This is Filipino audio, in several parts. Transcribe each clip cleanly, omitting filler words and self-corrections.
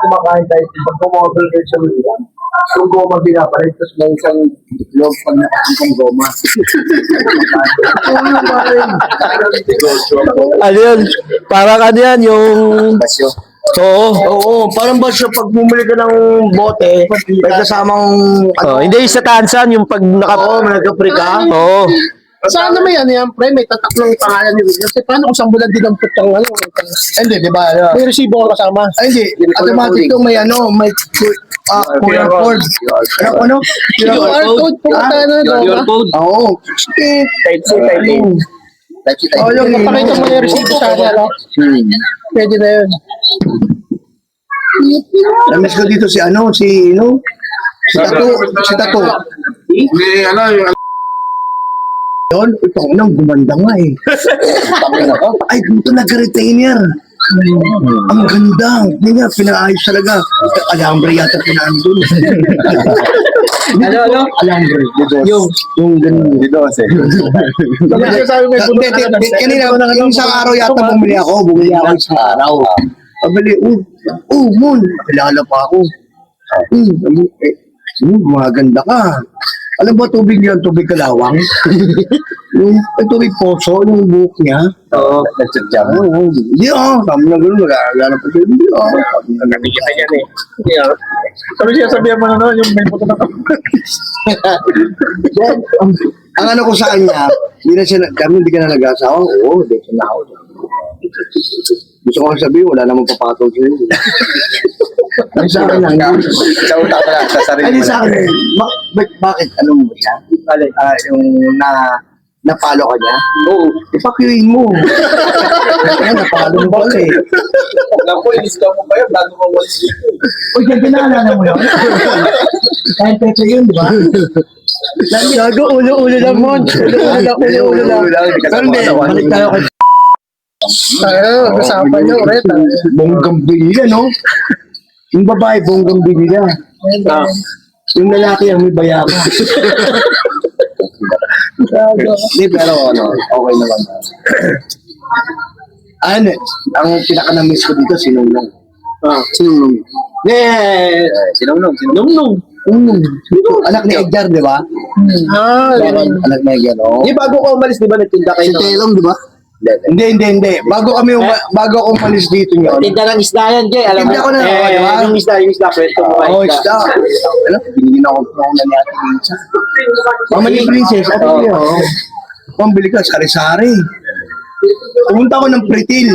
kumakain tayo, pag kumakain kayo sa luya, yung goma binapalit, tapos may isang log pag nakakang goma. Ano yun? Parang ano yan, yung... Basyo. Oo. Oo, parang basyo, pag bumili ka ng bote, may kasamang... Oh, hindi sa tansan, yung pag Oo, may nagka-pre ka. Oo. Saan naman yan, pre? May tatak ng pangalan ni William. Kasi paano kung sambulan din ang putang ano? Hindi, di ba? May resibo ka kasama. Ay, hindi. Automatic to may ano, may QR code. Ano? QR code, pumunta na. Your code. Oo. Type C, type A. Oo, yung Pakita mo na yung resibo sa kanya, no? Pwede na yun. Namiss ko dito si ano, si Tato. May ano, yung Yun, ito ko nang gumanda nga eh. Ay, dito nag-retainer. Ang ganda. Hindi nga, pinaayos talaga. Alambre yata pinaandun. Ano? Alambre. Yung ganun. dito kasi. Kanina, yung isang araw yata bumili ako isang araw. Pabili, Mon, kilala pa ako. Maganda ka. Alam ba tubig yan, tubig kalawang? yung tubig poso, yung buhok niya. Oo, nagsadya mo. Hindi sabi na gano'n, nag-aalala pa siya. Hindi Nabigyan na yan eh. Sabi siya, sabihan mo na no, yung may puto na Ang ano ko sa kanya, hindi ka na nag-asawa. Oo, hindi ka na ako. Gusto ko sabihin, wala namang papatol sa'yo. Ay, sa akin lang. Sa utak ko lang, sa sarili Ay, mo sa akin, bakit ano mo siya? Yung napalo ka niya? Oo. Ipakyuin mo. Ay, napalo mo pala eh. Alam ko, inis-gaw mo ba yun bago mo walis dito? Uy, yan pinaalala mo yun? Kahit pepe yun, di ba? Gago, ulo-ulo lang mo. Ulo-ulo lang. Hindi, balik tayo kay Usapan niyo, ulit. Bonggang binila, no? Yung babae, bonggang binila. Yung lalaki ang may bayama. Hindi, pero ano, okay naman. Ano, ang pinaka-na-miss ko dito, sinunong. Sinunong. Sinunong. Anak ni Edgar, di ba? Anak ni Edgar, oh. Di bago ka umalis, di ba nagtinda kayo? Si Telong, di ba? Hindi. Bago ako umalis dito nyo. Tinda ng isda yan, Jay. Alam mo? Tinda ko na, di ba? Yung isda, pwede mo Oo, isda. Alam, binigyan ako na ni Ate Linsa. Mama ni Princess, Ate Linsa. Pambili ka, sari-sari. Pumunta ako ng Pritil.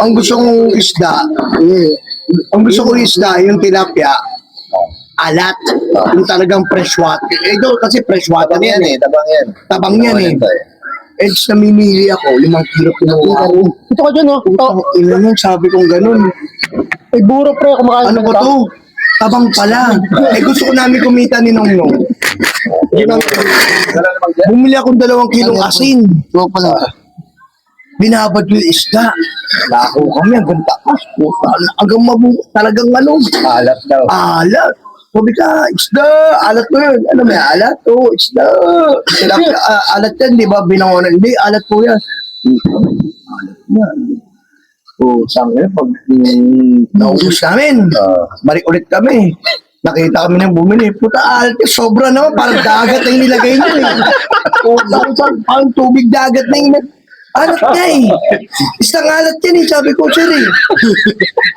Ang gusto kong isda, yung tilapia, alat. Yung talagang fresh water. Eh, doon kasi fresh water yan eh. Tabang yan eh. Edge namimili ako, 5 kilo kinuha ko. Ito ka dyan, no? Ilan yun, sabi kong ganun. Ay, buro, pre. Kumakain Ano ko to? Tabang pala. Eh gusto ko namin kumita ni Nongnong. Bumili akong 2 kilong asin. So pala. Binabad yung isda. Lako kami hanggang taas. Hanggang mabuo. Talagang ano. Alat daw. Alat. Sabi ka, isda. Alat mo yun. Ano may alat? Oo, isda. Alat yan, di ba? Binangonan. Hindi, alat po yan. Alat yan. O, saan kaya? Pag naubos namin, balik ulit kami. Nakita kami ng bumili. Puta, alat yan. Sobra naman. Parang dagat na yung nilagay niyo eh. O, parang tubig dagat na yung alat niya eh. Isang alat yan eh. Sabi ko, sir eh.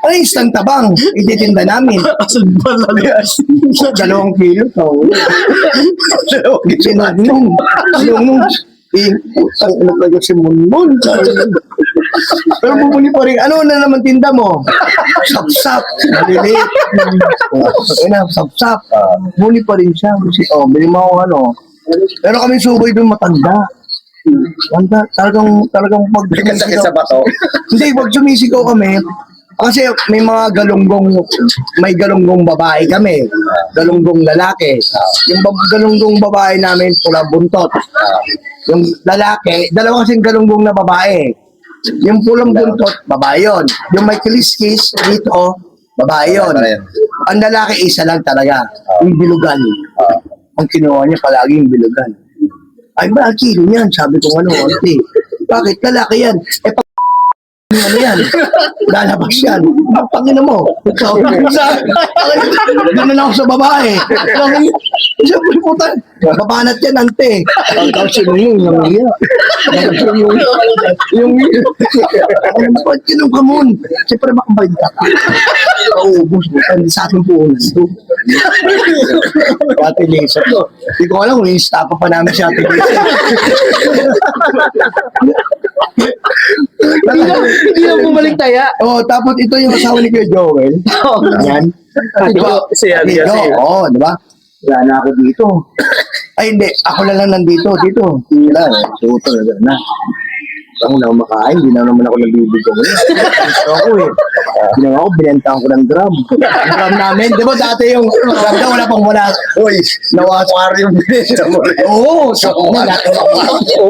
Ay, isang tabang. Ititinda namin. Asan ba lang yan? 2 kilo. Sinanong. Ang ano talaga si Munmun. Pero bumuli pa rin. Ano na naman tinda mo? Sapsap. Maliliit. Sapsap. Bumuli pa rin siya. Bili mo ako ano. Pero kami suboy doon matanda. Talagang pag Sakit sa bato. Hindi, pag sumisigaw kami, kasi may mga galunggong babae kami, galunggong lalaki. Yung galunggong babae namin, pula buntot. Yung lalaki, 2 kasing galunggong na babae. Yung pulang buntot, babae yun. Yung may kilis-kis, dito, babae yun. Ang lalaki, isa lang talaga, yung bilugan. Ang kinuha niya palagi yung bilugan. Ay, ba, kilo yan? Sabi ko, ate. Bakit? Lalaki yan. ano yan? Lalabas yan. Pangina mo. Ikaw, ganun ako sa babae. Siyempre puta, babanat yan, ante. Pagkaw sino yung nangiya. Yung ba't kinong kamon? Siyempre makabayad ka. Paubos mo. Sa ating puhunan ito. Ate Lisa to. Hindi ko alam kung i-stop pa namin si Ate Lisa. Hindi na bumalik taya. Oh, tapos ito yung asawa ni Kuya Joel. Yan. Diba? Dito, oo, diba? Wala na ako dito. Ay, hindi. Ako na lang nandito. Dito. Wala. Suto na. Ako na ako makain. Hindi na naman ako nabibig ko. Gusto ako eh. Ginawa ko, binentahan ko ng drum. Yung drum namin. Diba dati yung drum na wala pang wala. Uy, nawas. Aquarium binenta mo. Oo. Oo,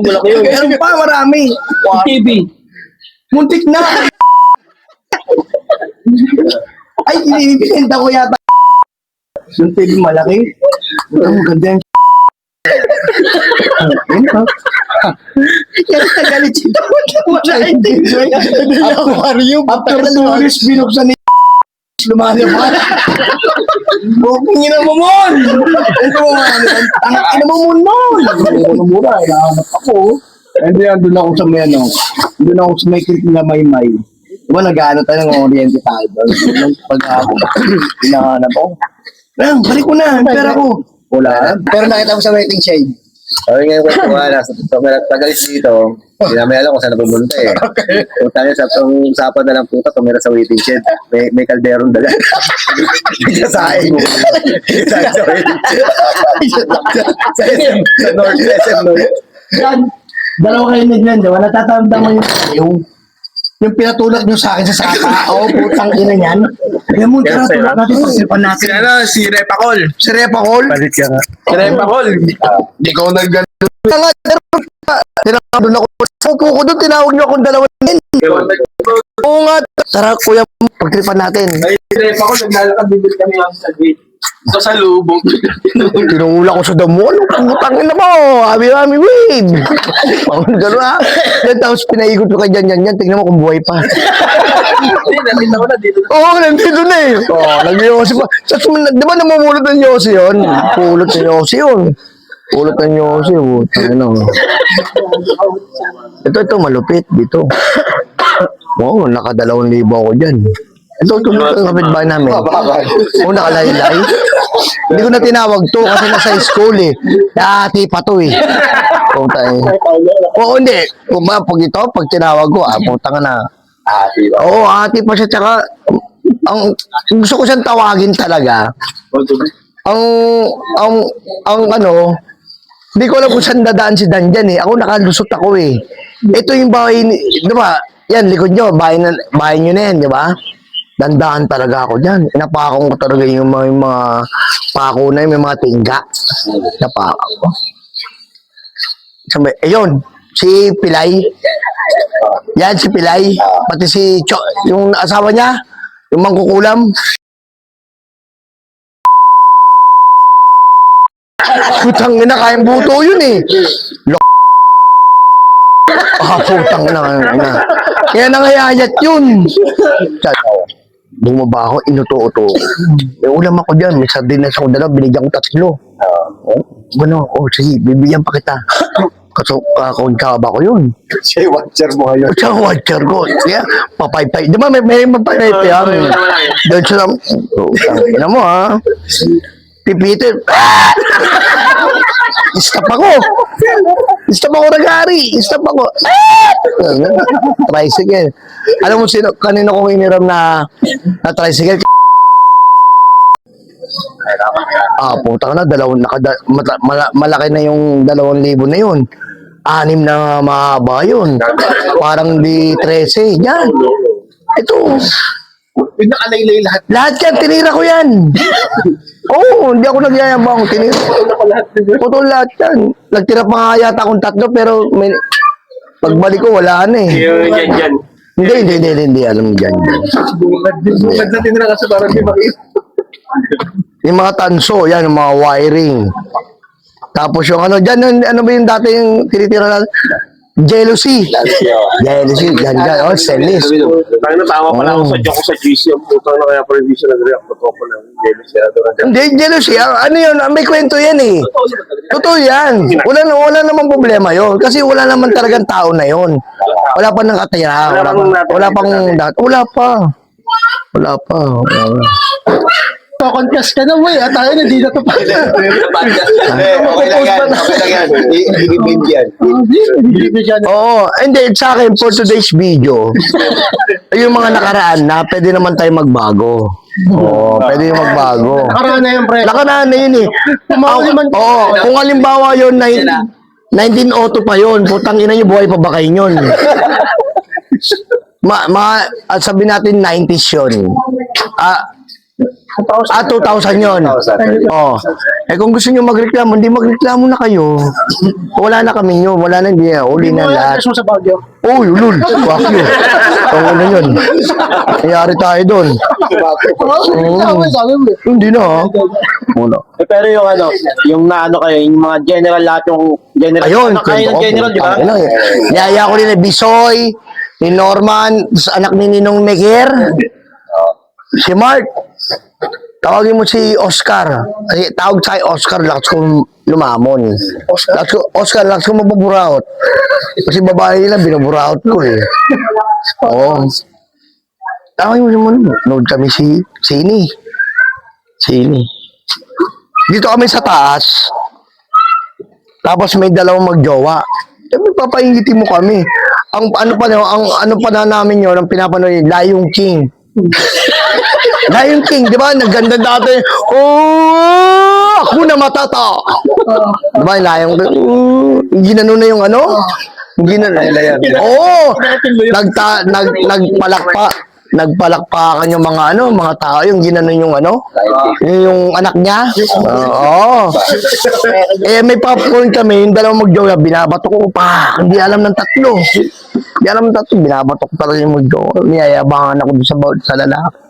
malaki yun. Meron pa, marami. TV. Muntik na. Ay, binenta ko yata. Yung TV malaki. Ang ganda yung kaya nagalit si Aquarium. After 2 years, binuksan ni lumalabas. Bukingin na mo mon! Ito mo nga, tangin na mo mon! Ano mura, nahanap ako. Hindi yan, doon ako sa may ano. Doon ako sa may kritik na may-may. Diba nag-ano tayo ng oriente tayo doon? Pag ako, hinahanap ako. Balik ko na, pera ko. Wala. Pero nakita mo sa waiting shade. Sabi ngayon ko ito, so tagalis dito, hindi namin alam kung saan napupunta eh. Punta niya sa usapan na lang puta, tumira sa waiting shed. May kalderong dagat. Kasain. Kasain sa waiting shed. Sa North, SM North. Yan, dalawa kayo naglan, diba? Natatanda mo yung pinatulak nyo sa akin sa saka. Oo, putang ina yan. Alam mo, tara, tulak natin sa sipan natin. Si Repacol. Si Repacol? Palit ka nga. Si Repacol. Hindi ko nag-gano'n. Tinawag ako. Upo ko doon, tinawag nyo akong dalawa din. Oo nga. Tara, kuya, pagtripan natin. Ay, si Repacol, naglalakad bibig kami lang sa gate. Ito sa lubong. Tinungula ko sa damo. Ano, putangin na mo. Abi, wait. Gano'n ha. Then, tapos pinaikot ko kay yan. Tingnan mo kung buhay pa. Hindi, nandito ko na dito. Oo, nandito na eh. Oo, nag-yosi pa. Di ba namumulot ng yosi yun? Pulot ng yosi yun. Pulot ng yosi. Ano. Ito, malupit dito. Oo, naka2,000 ako dyan. Ito, ang kapitbahay namin. Oo, nakalaylay. Hindi ko na tinawag to kasi nasa school eh. Dati pa to eh. Oo, hindi. Pag ito, pag tinawag ko, puta ka na. Oo, ate pa siya. Tsaka, gusto ko siyang tawagin talaga. Ang ano, hindi ko alam kung saan dadaan si Dan dyan eh. Ako nakalusot ako eh. Ito yung bahay, di ba? Yan, likod nyo, bahay nyo na yan, di ba? Dandaan talaga ako dyan. Napakong ko talaga yung mga pako na yung mga tingga. Napakong ko. Sabi, ayun, si Pilay. Yan, si Pilay. Pati si yung asawa niya, yung mangkukulam. Putang ina, kayang buto yun eh. Putang ina. Kaya nangayayat yun. Bumaba ako, inuto-uto. May ulam ako dyan, may sardinas ako dalawa, binigyan ko 3. Gano, sige, bibigyan pa kita. Kakauntaba ko yun. Siya yung watcher mo ngayon. Siya ang watcher ko. Kaya, papaypay. Di ba, may mapaypay yan. Doon siya lang, tangina mo ha. Pipitin. Stop ako. Stop ako nag-ari. Stop ako. Tricycle. Alam mo sino, kanino ko iniram na tricycle? Puta ka na, malaki na yung 2,000 na yun. 6 na mahaba yun. Parang di 13. Yan. Ito. Pinakalaylay lahat. Lahat yan, tinira ko yan. Oo, hindi ako nagyayabang. Tinira ko lahat. Putol lahat yan. Nagtira pa nga yata akong 3, pero pagbalik ko, wala na eh. Yan. Hindi. Alam mo dyan. Bungad na tinira kasi parang di makita. Yung mga tanso, yan, yung mga wiring. Tapos yung ano, dyan, ano ba yung dati yung tinitira na, Jealousy. Jealousy. Yan. Oh, Celis. Tayo na tama pala ako sa joke ko sa GC. Ang putang na kaya pala hindi siya nag-react. Totoo pa lang. Jealous siya. Hindi, jealousy. Ano yun? May kwento yan eh. Totoo yan. Wala namang problema yun. Kasi wala naman talagang tao na yun. Wala pa nakatira. Wala pa. Contest ka na mo at tayo hindi na to pa. Okay lang yan. I-bid yan. Oo. Hindi, sa akin, for today's video, yung mga nakaraan na, pwede naman tayo magbago. Oo, pwede yung magbago. Nakaraan na yan, pre. Nakaraan na yun eh. Oo, kung halimbawa yun, 1902 pa yun, putang ina nyo, buhay pa ba kayo yun? Sabi natin 90s yun. 2000 yun. Oh. Kung gusto nyo magreklamo, hindi magreklamo na kayo. Wala na kami yun. Wala na, hindi na. Uli na lahat. Mo sa Baguio. Oh, lul. Fuck you. Ang ano yun. Nangyari tayo doon. Sabi mo. Hindi na, ha? Wala. Pero yung yung naano kayo, yung mga general lahat, yung general. Ayun. Kayo ng general, di ba? Yaya ko rin na Bisoy, ni Norman, anak ni Ninong Meker, si Mark. Tawagin mo si Oscar. Tawag sa Oscar, lakas ko lumamon. Oscar, lakas ko mapaburaot. Kasi babae nila, binaburaot ko eh. Oo. Tawagin mo naman, nood kami si Sini. Dito kami sa taas. Tapos may dalawang magjowa. Sabi, papaingitin mo kami. Ang ano pa na namin yun, ang pinapanood, Lion King. Lion King, di ba? Naganda dati. Oh, ako na matata. Di ba? Lion King. Ginano na yung ano? Ginano. Oo. Nagpalakpakan yung mga tao, yung ginano yung yung anak niya. Oo. May popcorn kami, yung dalawang magjowa, binabato ko pa. Hindi alam ng tatlo. Binabato ko talaga yung magjowa. Niyayabangan ako doon sa lalaki.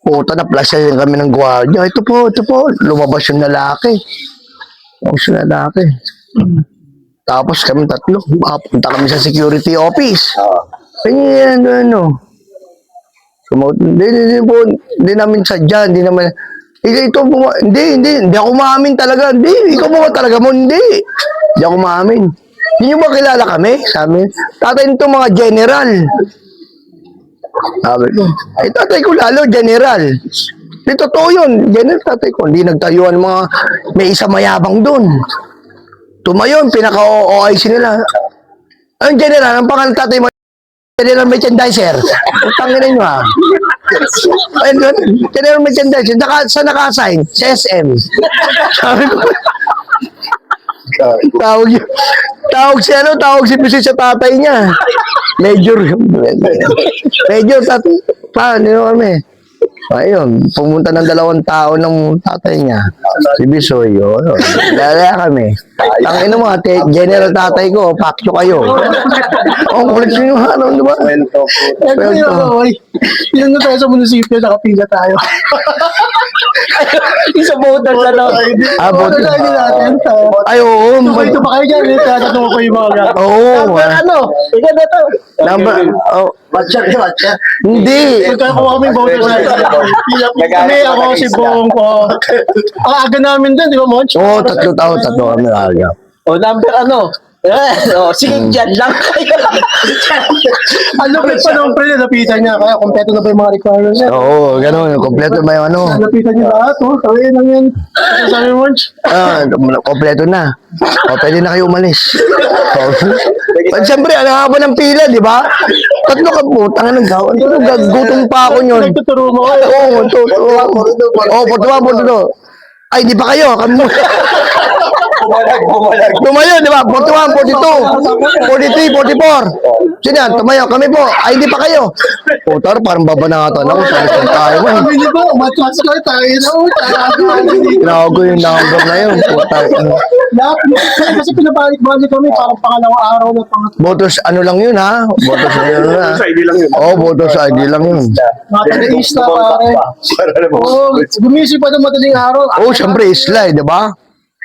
Puta na, plus kami ng gwardiya. Ito po. Lumabas yung lalaki. Tapos kami tatlo. Punta kami sa security office. Hindi namin sadya. Hindi ako maamin talaga. Hindi, ikaw mo talaga mo. Hindi ako maamin. Hindi nyo ba kilala kami? Sabi, tatay nito mga general. Sabi ko, ay tatay ko lalo, general. Di totoo yun, general tatay ko. Hindi nagtayuan may isa mayabang doon. Tumayon, pinaka-OIC nila. Ang general, ang pangalan tatay mo, general merchandiser. Utangin na nyo ha. General merchandiser, saan naka-assign? Sa SM. Sabi ko, tawag si Bisi sa tatay niya. Major, tatay. Paano kami? Ayun, pumunta ng 2 tao ng tatay niya. Si Bisoy, yun. Lalaya kami. Ang ino mo, general tatay ko, pakyo kayo. Kulit nyo yung di ba? Yun na tayo sa munisipyo, nakapila tayo. Isa voter na lang. Voter natin. Ay, oo. Ito pa kayo dyan, tatanong ko yung mga gano'n. Oo. Ikaw na to. Matcha. Hindi. Magkakakuha kami voter na. Kami, ako, si Bong ko. Ang aga namin din, di ba, Monch? Oo, 3 taon, 3 kami aga. O, number sige, dyan lang kayo. Lupit pa nung pre, lapitan niya. Kaya kompleto na ba yung mga requirements niya? Oo, gano'n. Kompleto ba yung Lapitan niya lahat, Tawin lang yan. Sabi mo, Monch? Kompleto na. Pwede na kayo umalis. Siyempre, ang haba ng pila, di ba? 3 ka putang ng gawan. Gutom pa ako yun. Nagtuturo mo kayo. Oo, putuwa. Ay, di pa kayo. Tumayo, di ba? 41, 42, 43, 44. Sino yan? Tumayo. Kami po. Ay, di pa kayo. Putar, parang babanatan ako. Saan tayo man. Sabi niyo ba, matras ko tayo na. Tinawag ko yung number na yun. Putar. Kasi pinabalik-balik kami, parang pangalawang araw na pangatlo. Botos, ano lang yun, ha? Botos na yun, ha? Sa ID lang yun. Oo, botos ID lang yun. Matalis na, pare. Oo, gumising pa ng madaling araw. Oo, siyempre, isla, di ba?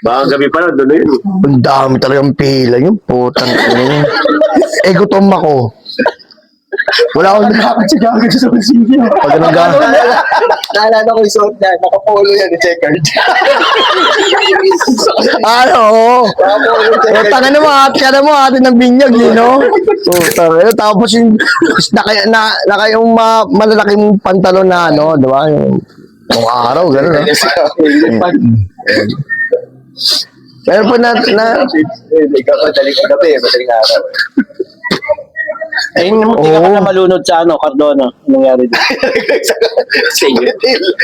Baka gabi pa lang, doon na yun. Ang dami talagang pila yun. Putang ina. Eh, gutom ako. Wala akong Nakakatsigagad sa munisipyo. pag Naalala ko yung suot niya, nakapolo yan, checkered. ano, oo. Nakapolo checkered. Tanga mo, ate ng binyag, no? Tapos yung, naka yung malalaking pantalon na, ano, di ba? Yung araw, gano'n, no? Pero po Hindi ka madaling gabi, madaling araw. Ayun, munti ka na malunod sa Cardona. Anong nangyari doon?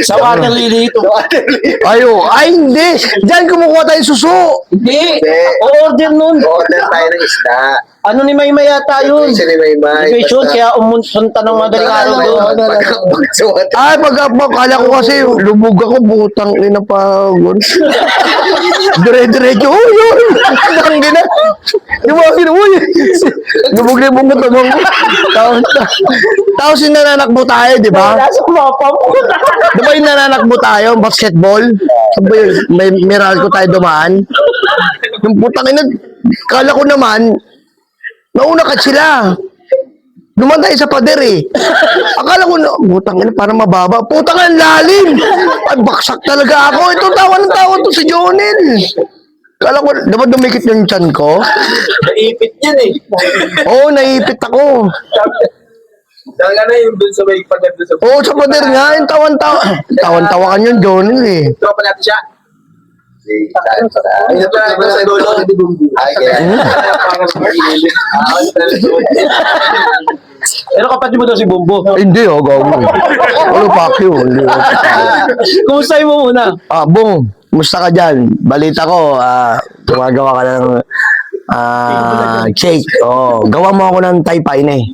Sa water lily ito. ay, hindi. Diyan kumukuha tayo suso. Hindi. O-order nun. Order tayo ng isda. Ano ni Maymay yata yun? Kasi ni Maymay. Reservation, kaya umunta ng madaling araw doon. Ay, kala ko kasi lubog ako, butang ina pa. Dire-diretso, yun. Ang gina. Di ba, uy. Lubog na yung bunga tabang ko. Tapos yung nananakbo tayo, di ba? Nasa mapam. Di ba yung nananakbo tayo, basketball? Sabi yun, may rally ko tayo dumaan. Yung putang ina, kala ko naman, nauna ka sila. Duman tayo sa pader eh. Akala ko, putang ina, parang mababa. Putang ina, lalim. Ay, baksak talaga ako. Ito, tawa ng tawa to si Jonel. Kala ko, dapat dumikit yung tiyan ko? Naipit yan eh. Oo, naipit ako. Saan ka na yung dun sa may pagkat sa... Oo, sa pader nga, yung tawan-tawa. Tawan-tawa ka yun, Jonel eh. Tropa natin siya. Ay, sa dulo. Ay, kaya. Pero kapatid mo daw si Bumbo. Hindi, oh, gawin. Ano, fuck you. Hindi, Kumustahin mo muna. Bong, musta ka dyan? Balita ko, gumagawa ka ng cake. Oh, gawa mo ako ng taypay na eh.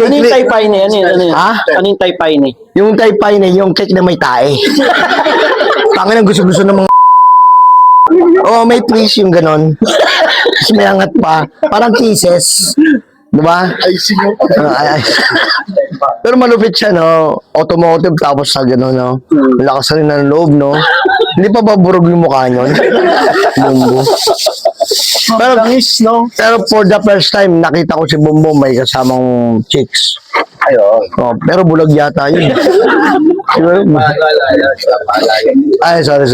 Ano yung taypay na? Ano yun? Ha? Ano yung taypay na? Yung taypay na, yung cake na may tae. Tangin ang gusto-gusto ng mga oh, may twist yung ganon. Tapos may angat pa. Parang kisses. Diba? Ay, sino? Ay. Pero malupit siya, no? Automotive tapos sa gano'n, no? Malakas rin ng loob, no? Hindi pa baburog yung mukha nyo. Bumbo. Pero for the first time, nakita ko si Bumbo may kasamang chicks. Ayun. Oh, pero bulag yata yun. Siguro- Paalala yan. Ay, sorry.